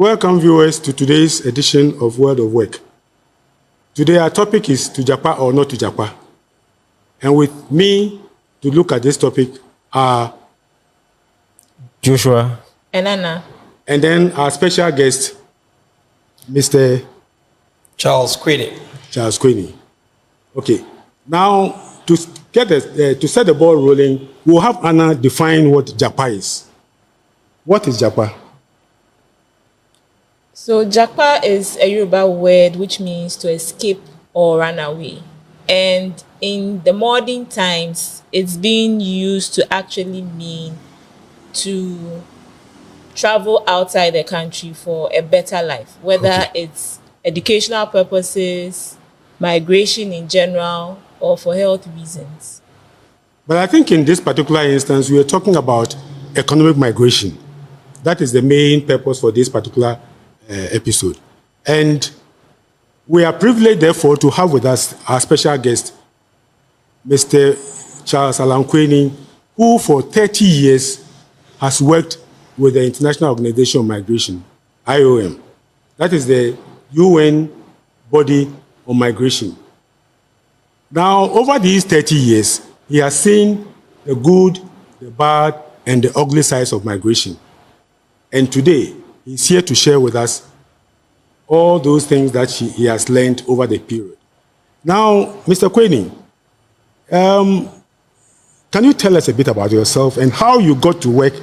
Welcome, viewers, to today's edition of World of Work. Today, our topic is to Japa or not to Japa. And with me to look at this topic are Joshua and Anna. And then our special guest, Mr. Charles Kwenin. Charles Kwenin. Okay. Now, to set the ball rolling, we'll have Anna define what Japa is. What is Japa? So Japa is a Yoruba word which means to escape or run away. And in the modern times, it's being used to actually mean to travel outside the country for a better life, whether it's educational purposes, migration in general, or for health reasons. But I think in this particular instance, we are talking about economic migration. That is the main purpose for this particular episode. And we are privileged, therefore, to have with us our special guest, Mr. Charles Alan Kwenin, who for 30 years has worked with the International Organization of Migration, IOM. That is the UN body on migration. Now, over these 30 years, he has seen the good, the bad, and the ugly sides of migration. And today, he's here to share with us all those things that he has learned over the period. Now, Mr. Kwenin, can you tell us a bit about yourself and how you got to work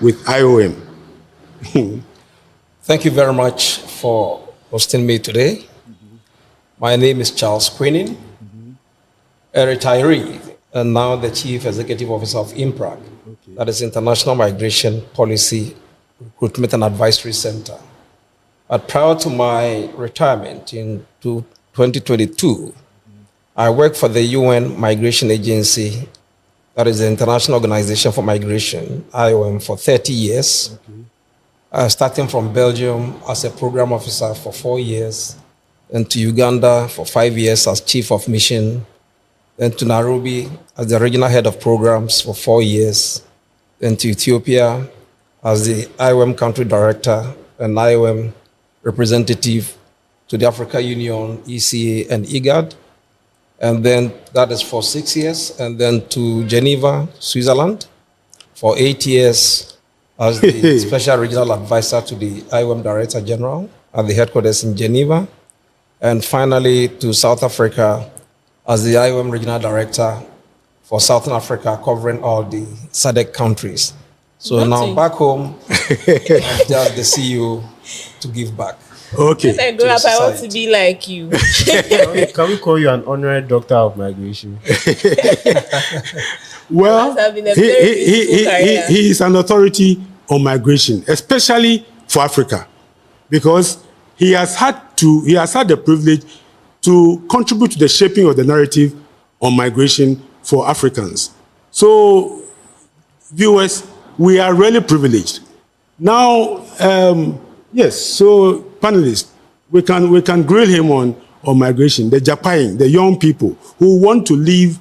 with IOM? Thank you very much for hosting me today. My name is Charles Kwenin, a retiree, and now the Chief Executive Officer of IMPRAC, that is International Migration Policy Recruitment and Advisory Center. But prior to my retirement in 2022, I worked for the UN Migration Agency, that is the International Organization for Migration, IOM, for 30 years, starting from Belgium as a program officer for 4 years, then to Uganda for 5 years as chief of mission, then to Nairobi as the regional head of programs for 4 years, then to Ethiopia as the IOM country director and IOM representative to the Africa Union, ECA, and IGAD. And then that is for 6 years. And then to Geneva, Switzerland, for 8 years as the special regional advisor to the IOM Director General at the headquarters in Geneva. And finally to South Africa as the IOM Regional Director for Southern Africa, covering all the SADC countries. So now back home, I'm just the CEO to give back. Okay. As I grow up, I want to be like you. Can we call you an honorary doctor of migration? Well, he is an authority on migration, especially for Africa, because he has had the privilege to contribute to the shaping of the narrative on migration for Africans. So, viewers, we are really privileged. Now, yes, so panelists, we can grill him on migration, the Japan, the young people who want to leave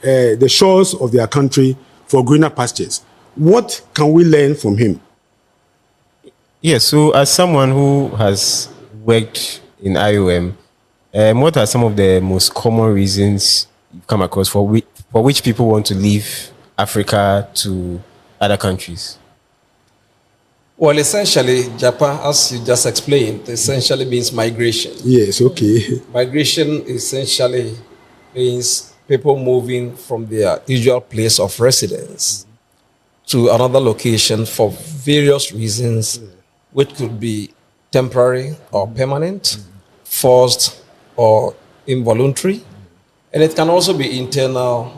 the shores of their country for greener pastures. What can we learn from him? Yes, so as someone who has worked in IOM, what are some of the most common reasons you've come across for which people want to leave Africa to other countries? Well, essentially, Japa, as you just explained, essentially means migration. Yes, okay. Migration essentially means people moving from their usual place of residence to another location for various reasons, which could be temporary or permanent, forced or involuntary. And it can also be internal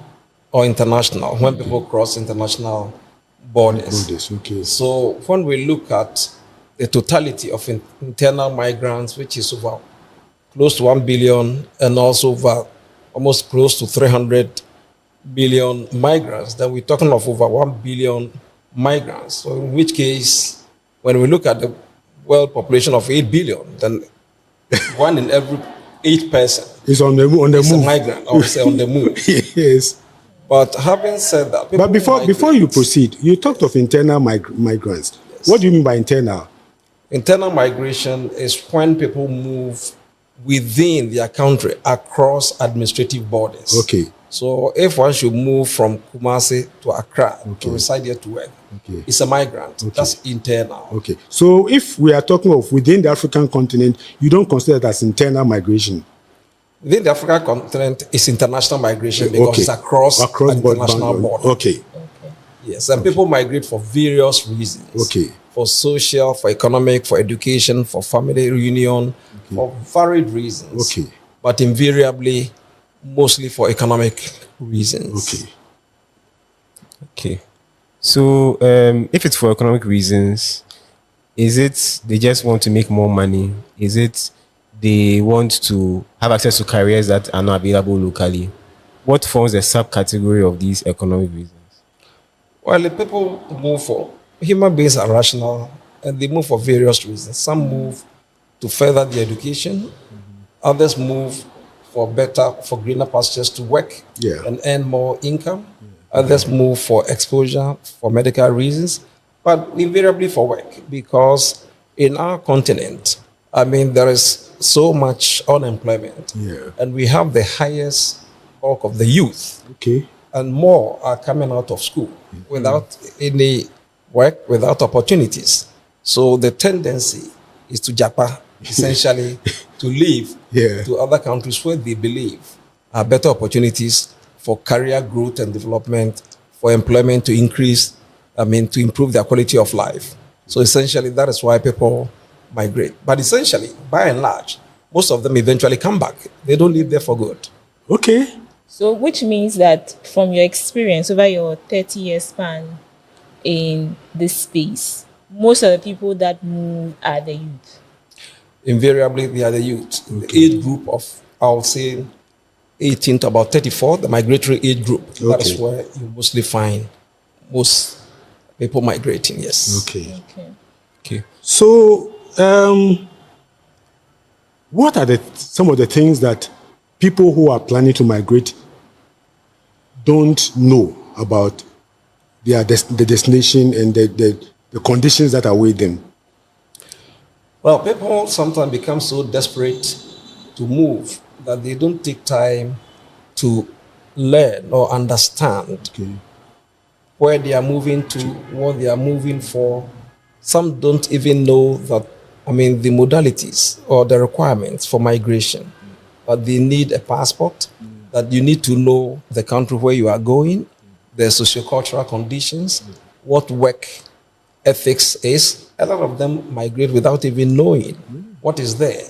or international when people cross international borders. Okay. So when we look at the totality of internal migrants, which is over close to 1 billion and also over almost close to 300 billion migrants, then we're talking of over 1 billion migrants. So in which case, when we look at the world population of 8 billion, then 1 in every 8 person is on the move. A migrant, or say on the move. Yes. But having said that, before you proceed, you talked of internal migrants. Yes. What do you mean by internal? Internal migration is when people move within their country across administrative borders. Okay. So if one should move from Kumasi to Accra to reside here to work, Okay. it's a migrant. Okay. That's internal. Okay. So if we are talking of within the African continent, you don't consider that as internal migration. Within the African continent, it's international migration because Okay. it's across international bound- border. Okay. Yes, and people migrate for various reasons. Okay. For social, for economic, for education, for family reunion, for varied reasons. Okay. But invariably, mostly for economic reasons. Okay. Okay. So, if it's for economic reasons, is it they just want to make more money? Is it they want to have access to careers that are not available locally? What forms the subcategory of these economic reasons? Well, the people move for, human beings are rational and they move for various reasons. Some move to further their education, others move for greener pastures to work Yeah. and earn more income. Others move for exposure, for medical reasons, but invariably for work because in our continent, I mean, there is so much unemployment Yeah. and we have the highest bulk of the youth Okay. and more are coming out of school without any work, without opportunities. So the tendency is to Japa, essentially to leave Yeah. to other countries where they believe are better opportunities for career growth and development, for employment to increase, to improve their quality of life. So essentially, that is why people migrate. But essentially, by and large, most of them eventually come back. They don't live there for good. Okay. So, which means that from your experience over your 30-year span in this space, most of the people that move are the youth. Invariably, they are the youth. The age group of, I would say, 18 to about 34, the migratory age group. That is Okay. where you mostly find most people migrating, yes. Okay. Okay. Okay. So, what are some of the things that people who are planning to migrate don't know about the destination and the conditions that await them? Well, people sometimes become so desperate to move that they don't take time to learn or understand Okay. where they are moving to, what they are moving for. Some don't even know that, the modalities or the requirements for migration. That they need a passport, that you need to know the country where you are going, the sociocultural conditions, what work ethics is. A lot of them migrate without even knowing what is there.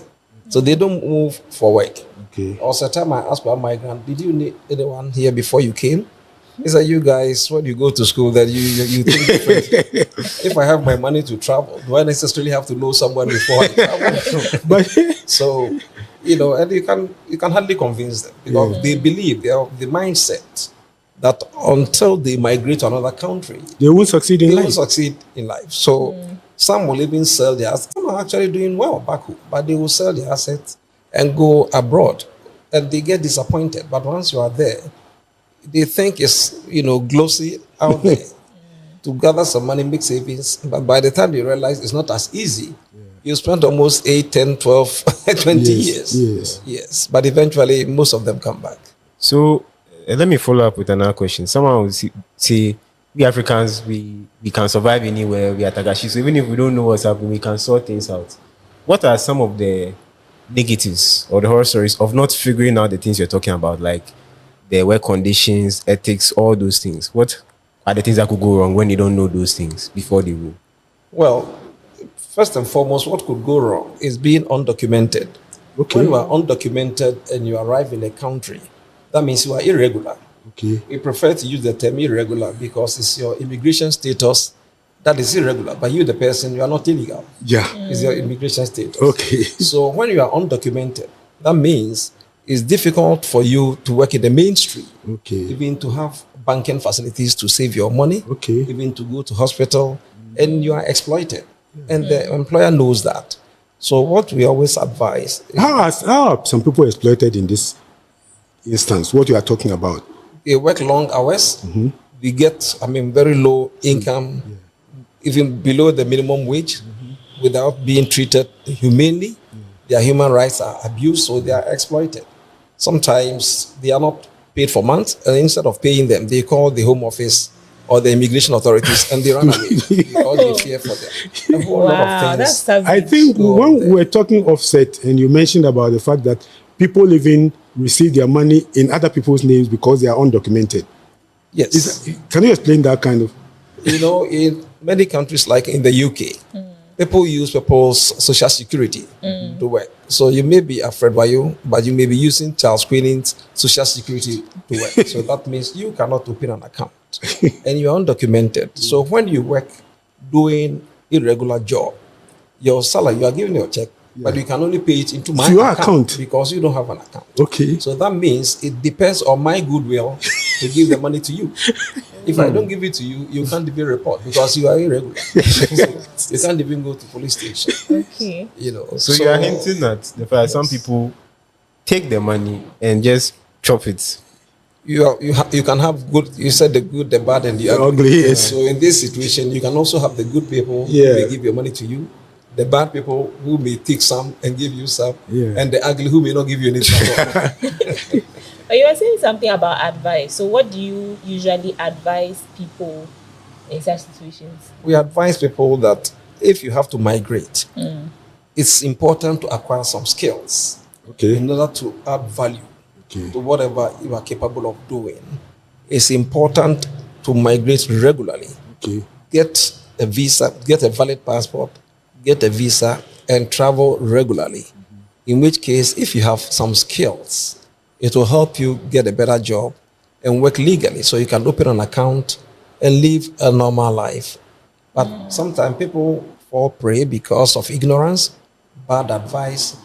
So they don't move for work. Okay. Also, a time I asked about migrant, did you need anyone here before you came? He said, you guys, when you go to school, that you think differently. If I have my money to travel, do I necessarily have to know someone before I travel? But So, and you can hardly convince them because they believe they have the mindset that until they migrate to another country, they won't succeed in they life. will succeed in life. So some will even sell their assets. Some are actually doing well back home, but they will sell their assets and go abroad, and they get disappointed. But once you are there, they think it's glossy out there to gather some money, make savings. But by the time they realize it's not as easy, you spend almost 8, 10, 12, 20 Yes, years. yes. Yes. But eventually, most of them come back. So, let me follow up with another question. Someone will say, we Africans, we can survive anywhere. We are Tagashi. So even if we don't know what's happening, we can sort things out. What are some of the negatives or the horror stories of not figuring out the things you're talking about, like the work conditions, ethics, all those things? What are the things that could go wrong when you don't know those things before they will? Well, first and foremost, what could go wrong is being undocumented. Okay. When you are undocumented and you arrive in a country, that means you are irregular. Okay. We prefer to use the term irregular because it's your immigration status that is irregular. But you, the person, you are not illegal. Yeah. It's your immigration status. Okay. So when you are undocumented, that means it's difficult for you to work in the mainstream. Okay. Even to have banking facilities to save your money. Okay. Even to go to hospital. And you are exploited. And the employer knows that. So what we always advise is How are some people exploited in this instance? What you are talking about? they work long hours. They get, very low income, even below the minimum wage. without being treated humanely. Their human rights are abused, so they are exploited. Sometimes they are not paid for months, and instead of paying them, they call the Home Office or the immigration authorities and they run away because they fear for them. A whole lot of things. That's savage. I think when we're talking offset, and you mentioned about the fact that people even receive their money in other people's names because they are undocumented. Yes. Can you explain that kind of? You know, in many countries like in the UK, people use people's social security to work. So you may be afraid by you, but you may be using Charles Kwenin's social security to work. So that means you cannot open an account and you're undocumented. So when you work doing irregular job, your salary, you are given your check, but you can only pay it into my your account account because you don't have an account. Okay. So that means it depends on my goodwill to give the money to you. If I don't give it to you, you can't even report because you are irregular. So you can't even go to police station. Okay. You know. So you are hinting at the fact that some people take the money and just chop it. You can have good. You said the good, the bad, and the ugly. Yes. So in this situation, you can also have the good people who Yeah. may give your money to you, the bad people who may take some and give you some, and the ugly who may not give you anything. But you were saying something about advice. So what do you usually advise people in such situations? We advise people that if you have to migrate, it's important to acquire some skills in order to add value to whatever you are capable of doing. It's important to migrate regularly. Get a visa, get a valid passport, get a visa, and travel regularly. In which case, if you have some skills, it will help you get a better job and work legally so you can open an account and live a normal life. But sometimes people fall prey because of ignorance, bad advice,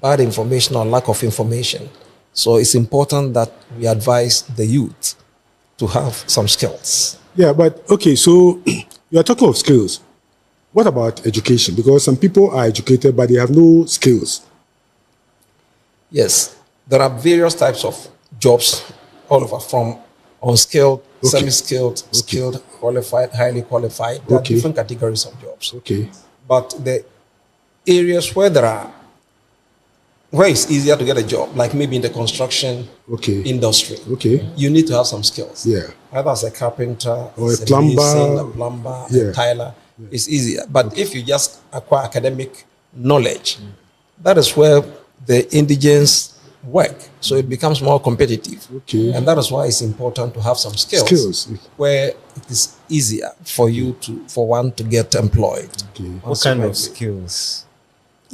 bad information, or lack of information. So it's important that we advise the youth to have some skills. Yeah, but okay, so you are talking of skills. What about education? Because some people are educated, but they have no skills. Yes, there are various types of jobs all over, from unskilled, semi-skilled, skilled, qualified, highly qualified. There are different categories of jobs. But the areas where it's easier to get a job, like maybe in the construction industry, you need to have some skills. Either as a carpenter, or as a plumber, a tiler, it's easier. But if you just acquire academic knowledge, that is where the indigents work, so it becomes more competitive. And that is why it's important to have some skills where it is easier for one to get employed. What kind of skills?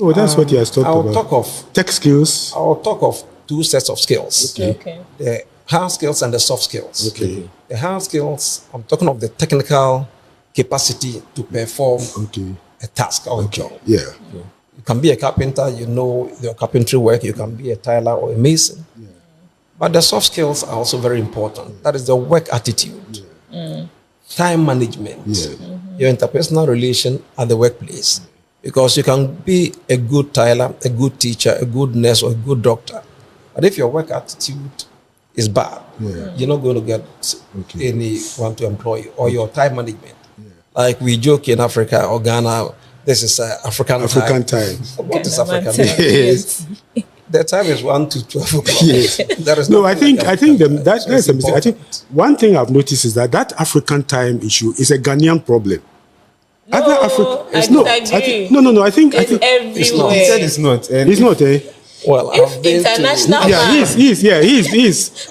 Oh, that's what he has talked about. I'll talk of tech skills. I'll talk of two sets of skills. The hard skills and the soft skills. The hard skills, I'm talking of the technical capacity to perform a task or a job. You can be a carpenter, you know your carpentry work. You can be a tiler or a mason. But the soft skills are also very important. That is the work attitude, time management, your interpersonal relation at the workplace. Because you can be a good tiler, a good teacher, a good nurse, or a good doctor. But if your work attitude is bad, you're not going to get anyone to employ you, or your time management. Like we joke in Africa or Ghana, this is African time. What is African time? The time is 1 to 12 o'clock. No, I think that's a mistake. I think one thing I've noticed is that African time issue is a Ghanaian problem. No, I disagree. No. I think everywhere. It's not. He said it's not. It's not, eh? Well, I've been international he's.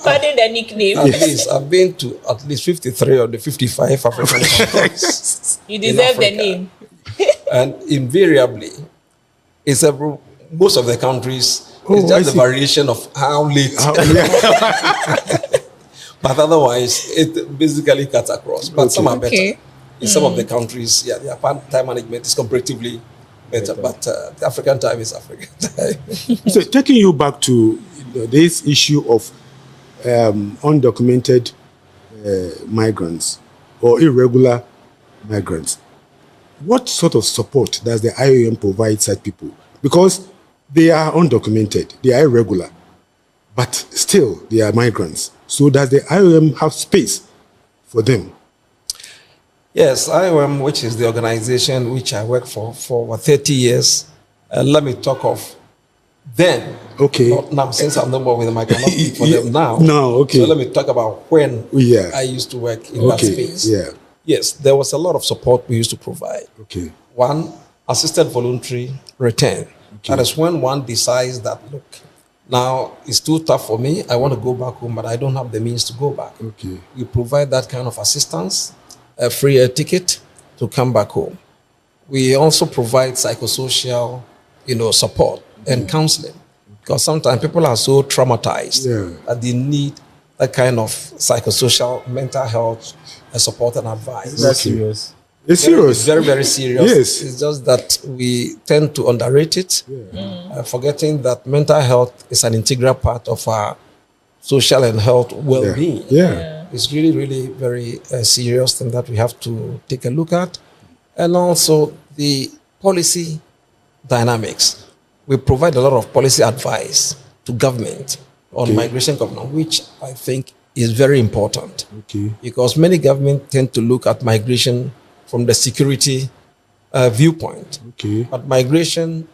Pardon the nickname. I've been to at least 53 of the 55 African countries. You deserve the name. And invariably, it's most of the countries, it's just the variation of how late. But otherwise, it basically cuts across. But some are better. In some of the countries, their time management is comparatively better. But the African time is African time. So taking you back to this issue of undocumented migrants or irregular migrants, what sort of support does the IOM provide such people? Because they are undocumented, they are irregular, but still they are migrants. So does the IOM have space for them? Yes, IOM, which is the organization which I work for over 30 years. Let me talk of then. Okay. Not now, since I'm no more with them, I cannot speak for them now. No, okay. So let me talk about when Yeah. I used to work in that Okay, space. yeah. Yes, there was a lot of support we used to provide. Okay. One, assisted voluntary return. That is when one decides that, look, now it's too tough for me. I want to go back home, but I don't have the means to go back. Okay. We provide that kind of assistance, a free air ticket to come back home. We also provide psychosocial, support and counseling, because sometimes people are so traumatized that they need that kind of psychosocial, mental health support and advice. That's serious. It's serious. Very, very serious. Yes. It's just that we tend to underrate it, forgetting that mental health is an integral part of our social and health well-being. Yeah. It's really, really very serious thing that we have to take a look at. And also the policy dynamics. We provide a lot of policy advice to government on migration governance, which I think is very important. Okay. Because many governments tend to look at migration from the security viewpoint. Okay. But migration,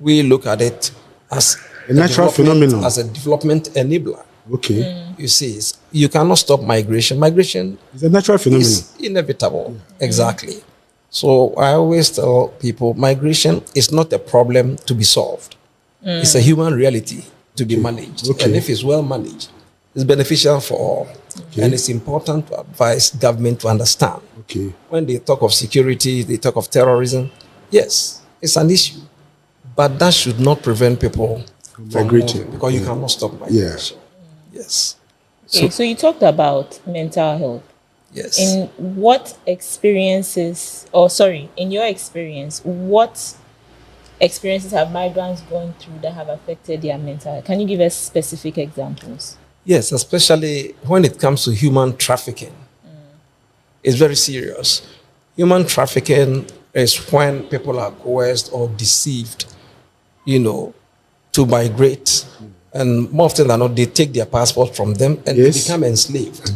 we look at it as A natural development- phenomenon. as a development enabler. Okay. You see, you cannot stop migration. Migration It's a natural phenomenon. is inevitable. Exactly. So I always tell people migration is not a problem to be solved. It's a human reality to be managed. Okay. And if it's well managed, it's beneficial for all. And it's important to advise government to understand. Okay. When they talk of security, they talk of terrorism. Yes, it's an issue. But that should not prevent people from Migrating. moving, because you cannot stop migration. Yes. Okay, so you talked about mental health. Yes. In what experiences, or sorry, in your experience, what experiences have migrants gone through that have affected their mental health? Can you give us specific examples? Yes, especially when it comes to human trafficking. It's very serious. Human trafficking is when people are coerced or deceived, to migrate. And more often than not, they take their passport from them and they Yes. become enslaved.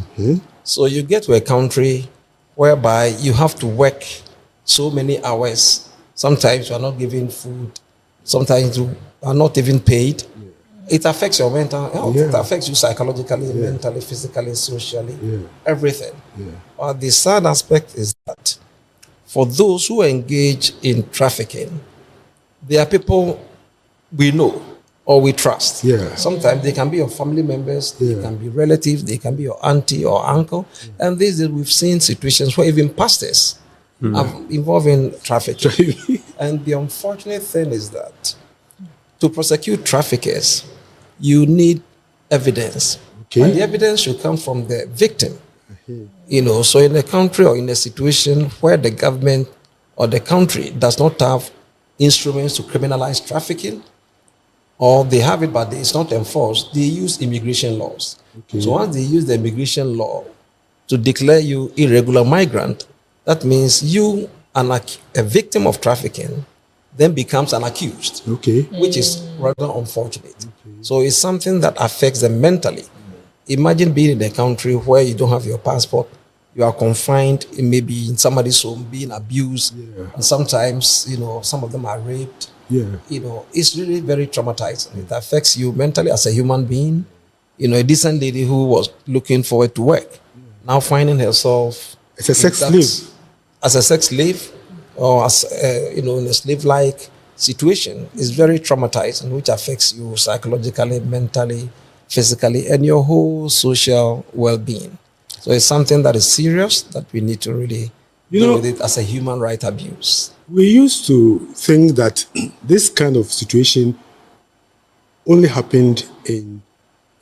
So you get to a country whereby you have to work so many hours. Sometimes you are not given food. Sometimes you are not even paid. It affects your mental health. It affects you psychologically, mentally, physically, socially, everything. But the sad aspect is that for those who engage in trafficking, they are people we know or we trust. Sometimes they can be your family members, they can be relatives, they can be your auntie or uncle. And these days we've seen situations where even pastors are involved in trafficking. And the unfortunate thing is that to prosecute traffickers, you need evidence. And the evidence should come from the victim. So in a country or in a situation where the government or the country does not have instruments to criminalize trafficking, or they have it but it's not enforced, they use immigration laws. So once they use the immigration law to declare you irregular migrant, that means you, a victim of trafficking, then becomes an accused, which is rather unfortunate. So it's something that affects them mentally. Imagine being in a country where you don't have your passport, you are confined, maybe in somebody's home, being abused, and sometimes, some of them are raped. It's really very traumatizing. It affects you mentally as a human being. A decent lady who was looking forward to work, now finding herself As a sex slave. As a sex slave, or as in a slave-like situation, is very traumatizing, which affects you psychologically, mentally, physically, and your whole social well-being. So it's something that is serious that we need to really deal with it as a human right abuse. We used to think that this kind of situation only happened in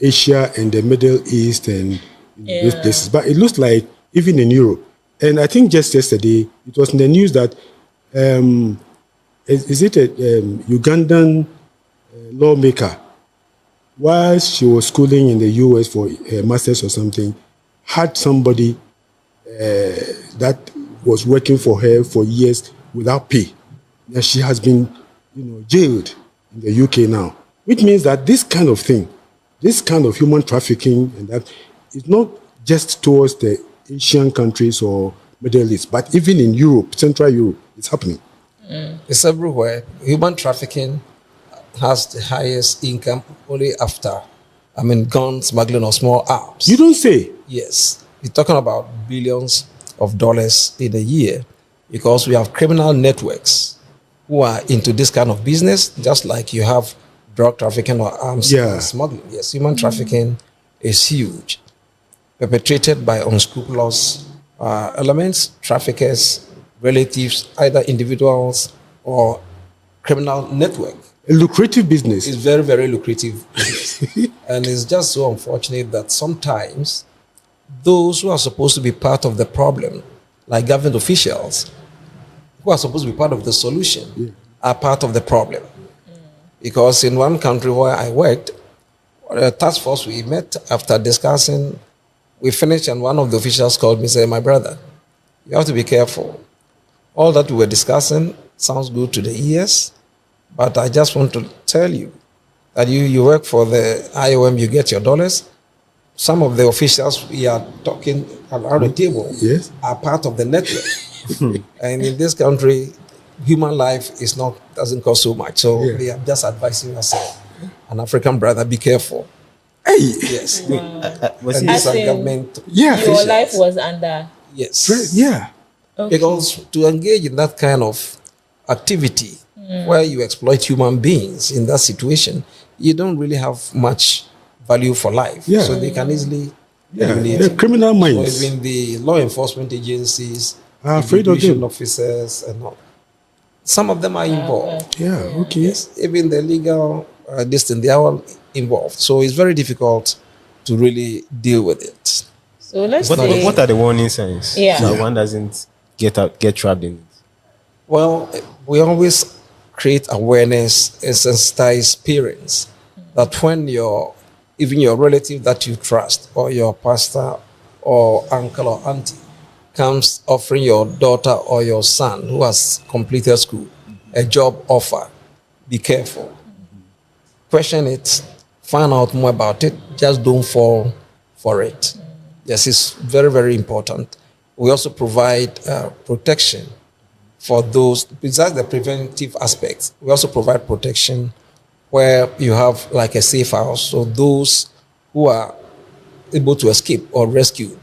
Asia and the Middle East and those places. But it looks like even in Europe. And I think just yesterday, it was in the news that, is it a Ugandan lawmaker, while she was schooling in the US for a master's or something, had somebody that was working for her for years without pay. And she has been, jailed in the UK now, which means that this kind of thing, this kind of human trafficking, and that is not just towards the Asian countries or Middle East, but even in Europe, Central Europe, it's happening. It's everywhere. Human trafficking has the highest income only after, gun smuggling or small arms. You don't say. Yes. We're talking about billions of dollars in a year because we have criminal networks who are into this kind of business, just like you have drug trafficking or arms smuggling. Yes, human trafficking is huge, perpetrated by unscrupulous elements, traffickers, relatives, either individuals or criminal network. A lucrative business. It's very, very lucrative business. And it's just so unfortunate that sometimes those who are supposed to be part of the problem, like government officials, who are supposed to be part of the solution, are part of the problem. Because in one country where I worked, a task force we met after discussing, we finished and one of the officials called me and said, my brother, you have to be careful. All that we were discussing sounds good to the ears, but I just want to tell you that you work for the IOM, you get your dollars. Some of the officials we are talking around the table are part of the network. And in this country, human life doesn't cost so much. So they are just advising us, an African brother, be careful. Hey. Yes. Was And it- these are government Your officials. life was under. Yes. Yeah. Okay. Because to engage in that kind of activity where you exploit human beings in that situation, you don't really have much value for life. Yeah. So they can easily eliminate They're you. criminal So minds. even the law enforcement agencies, Are afraid of immigration them. officers, and all. Some of them are involved. Yeah, okay. Yes, even the legal distance, they are all involved. So it's very difficult to really deal with it. So let's What, say. what are the warning signs? Yeah. So one doesn't get trapped in it. Well, we always create awareness and sensitize parents that when even your relative that you trust, or your pastor or uncle or auntie comes offering your daughter or your son who has completed school a job offer, be careful. Question it, find out more about it, just don't fall for it. Yes, it's very, very important. We also provide protection for those, besides the preventive aspects, we also provide protection where you have like a safe house. So those who are able to escape or rescue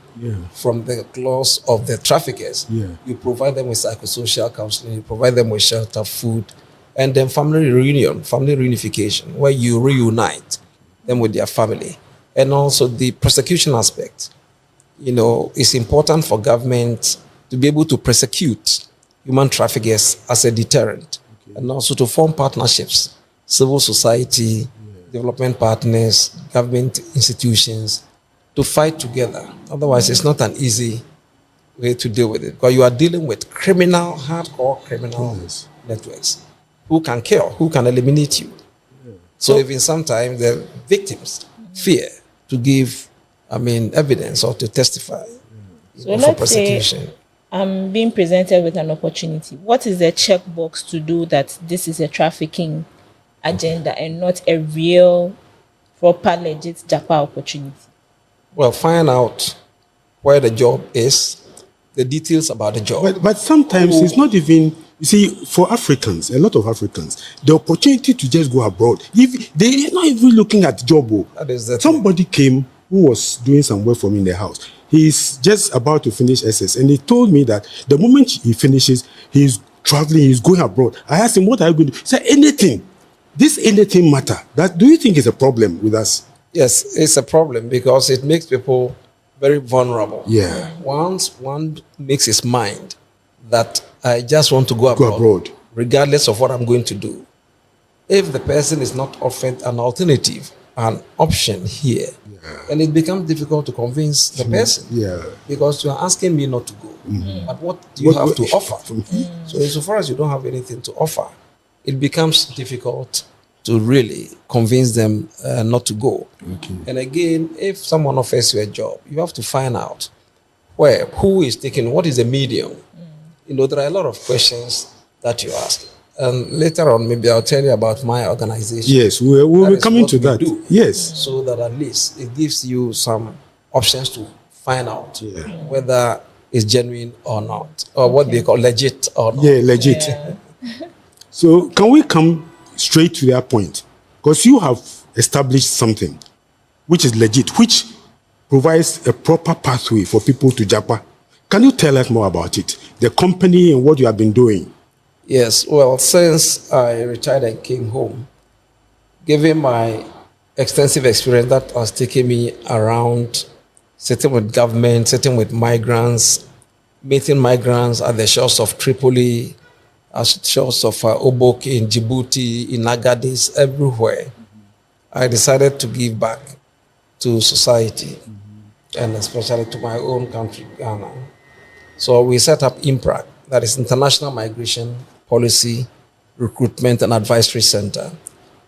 from the claws of the traffickers, you provide them with psychosocial counseling, you provide them with shelter, food, and then family reunion, family reunification, where you reunite them with their family. And also the prosecution aspect. It's important for government to be able to prosecute human traffickers as a deterrent, and also to form partnerships, civil society, development partners, government institutions, to fight together. Otherwise, it's not an easy way to deal with it, because you are dealing with hardcore criminal networks who can kill, who can eliminate you. So even sometimes the victims fear to give, evidence or to testify So for let's say prosecution. I'm being presented with an opportunity. What is the checkbox to do that this is a trafficking agenda and not a real, proper, legit Japa opportunity? Well, find out where the job is, the details about the job. But sometimes it's not even, you see, for Africans, a lot of Africans, the opportunity to just go abroad, if they're not even looking at job. That is the Somebody came who was doing some work for me in the house. He's just about to finish SS, and he told me that the moment he finishes, he's traveling, he's going abroad. I asked him, what are you going to do? He said, anything. This anything matter. Do you think it's a problem with us? Yes, it's a problem because it makes people very vulnerable. Yeah. Once one makes his mind that I just want to go abroad, regardless of what I'm going to do, if the person is not offered an alternative, an option here, then it becomes difficult to convince the person. Yeah. Because you are asking me not to go. But what do you have to offer? So insofar as you don't have anything to offer, it becomes difficult to really convince them not to go. And again, if someone offers you a job, you have to find out who is taking, what is the medium. There are a lot of questions that you ask. And later on, maybe I'll tell you about my organization. Yes, we'll be coming to that. Do, yes. So that at least it gives you some options to find out whether is genuine or not, or what they call legit or not. Yeah, legit. Yeah. So can we come straight to that point? Because you have established something which is legit, which provides a proper pathway for people to Japa. Can you tell us more about it? The company and what you have been doing? Yes, well, since I retired and came home, given my extensive experience that has taken me around sitting with government, sitting with migrants, meeting migrants at the shores of Tripoli, at shores of Obok in Djibouti, in Agadez, everywhere, I decided to give back to society and especially to my own country, Ghana. So we set up IMPRAC, that is International Migration Policy, Recruitment and Advisory Center.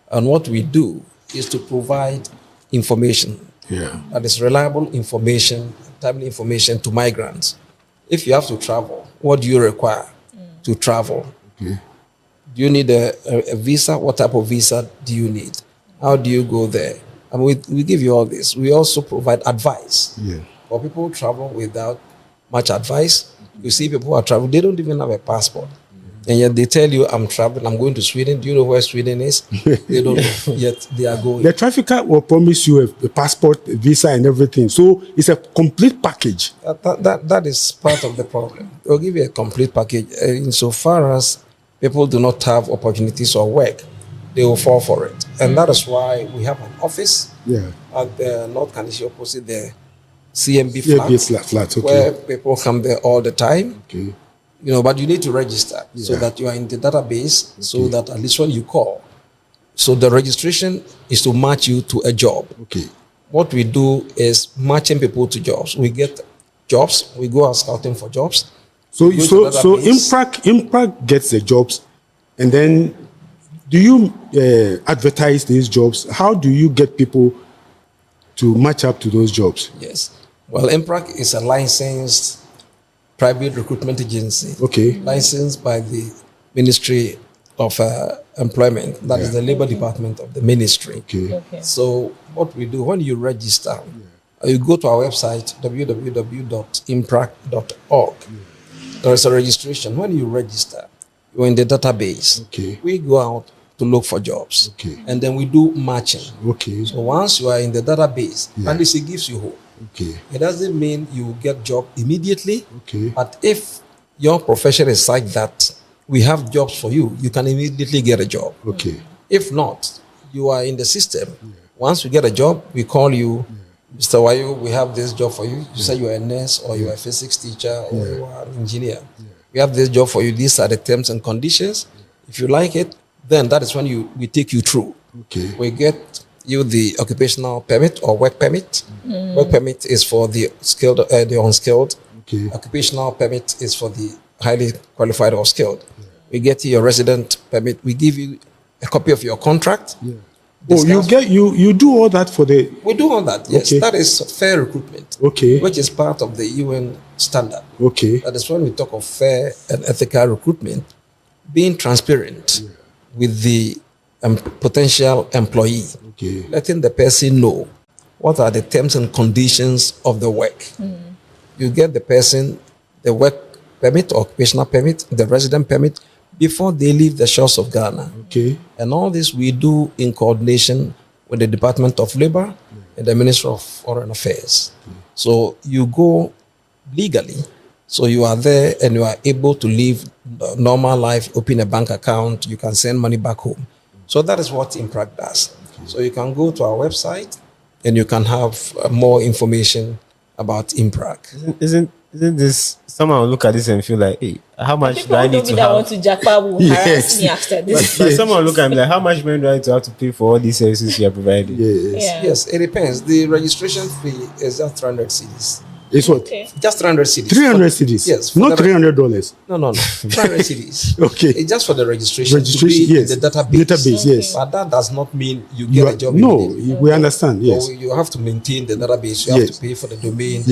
And what we do is to provide information, that is reliable information, timely information to migrants. If you have to travel, what do you require to travel? Do you need a visa? What type of visa do you need? How do you go there? And we give you all this. We also provide advice. For people who travel without much advice, you see people who are traveling, they don't even have a passport. And yet they tell you, I'm traveling, I'm going to Sweden. Do you know where Sweden is? They don't know, yet they are going. The trafficker will promise you a passport, a visa, and everything. So it's a complete package. That is part of the problem. They'll give you a complete package. Insofar as people do not have opportunities or work, they will fall for it. And that is why we have an office at the North Kanishie opposite the CMB flat, where people come there all the time. You know, but you need to register so that you are in the database, so that at least when you call. So the registration is to match you to a job. What we do is matching people to jobs. We get jobs, we go out scouting for jobs. So IMPRAC gets the jobs, and then do you advertise these jobs? How do you get people to match up to those jobs? Yes. Well, IMPRAC is a licensed private recruitment agency, licensed by the Ministry of Employment. That is the Labor Department of the Ministry. So what we do, when you register, you go to our website, www.imprac.org. There is a registration. When you register, you're in the database. We go out to look for jobs. And then we do matching. So once you are in the database, at least it gives you hope. It doesn't mean you will get job immediately, but if your profession is such that we have jobs for you, you can immediately get a job. If not, you are in the system. Once you get a job, we call you, Mr. Wayo, we have this job for you. You say you are a nurse or you are a physics teacher or you are an engineer. We have this job for you. These are the terms and conditions. If you like it, then that is when we take you through. We get you the occupational permit or work permit. Work permit is for the skilled, the unskilled. Occupational permit is for the highly qualified or skilled. We get you your resident permit. We give you a copy of your contract. You do all that for the... We do all that, yes. That is fair recruitment, which is part of the UN standard. That is when we talk of fair and ethical recruitment, being transparent with the potential employee, letting the person know what are the terms and conditions of the work. You get the person the work permit, occupational permit, the resident permit before they leave the shores of Ghana. And all this we do in coordination with the Department of Labor and the Ministry of Foreign Affairs. So you go legally, so you are there and you are able to live normal life, open a bank account, you can send money back home. So that is what IMPRAC does. So you can go to our website and you can have more information about IMPRAC. Isn't this, someone will look at this and feel like, hey, how much do I need to have? That want to Japa will harass me after this. But someone will look at me like, how much money do I need to have to pay for all these services you are providing? Yes, it depends. The registration fee is just 300 cedis. It's what? Just 300 cedis. 300 cedis? Yes. Not $300. No. 300 cedis. It's just for the registration to be in the database. Yes. But that does not mean you get a job immediately. We understand, yes. So you have to maintain the database. You have to pay for the domain,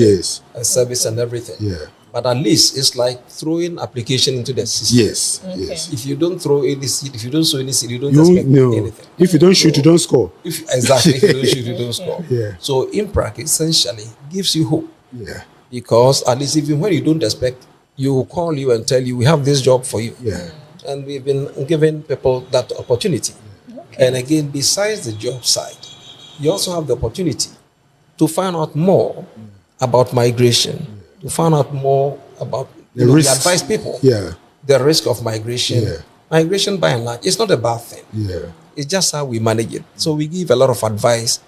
service and everything. But at least it's like throwing application into the system. Yes. If you don't throw any seed, if you don't sow any seed, you don't expect anything. If you don't shoot, you don't score. Exactly. If you don't shoot, you don't score. So IMPRAC essentially gives you hope. Because at least even when you don't expect, you will call you and tell you, we have this job for you. Yeah. And we've been giving people that opportunity. And again, besides the job side, you also have the opportunity to find out more about migration, to find out more about The we risks. advise people Yeah. the risk of migration. Yeah. Migration, by and large, it's not a bad thing. Yeah. It's just how we manage it. So we give a lot of advice,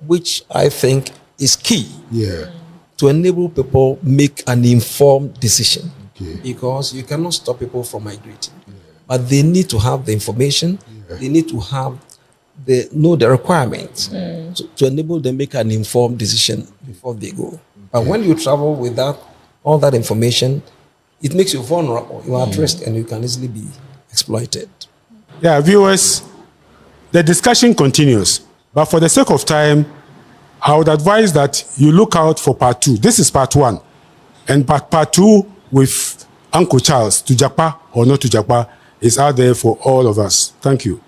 which I think is key Yeah. to enable people make an informed decision. Okay. Because you cannot stop people from migrating, but they need to have the information. They need to have know the requirements to enable them make an informed decision before they go. But when you travel without all that information, it makes you vulnerable. You are at risk, and you can easily be exploited. Yeah, viewers, the discussion continues. But for the sake of time, I would advise that you look out for part 2. This is part 1. And part 2 with Uncle Charles, to Japa or not to Japa, is out there for all of us. Thank you.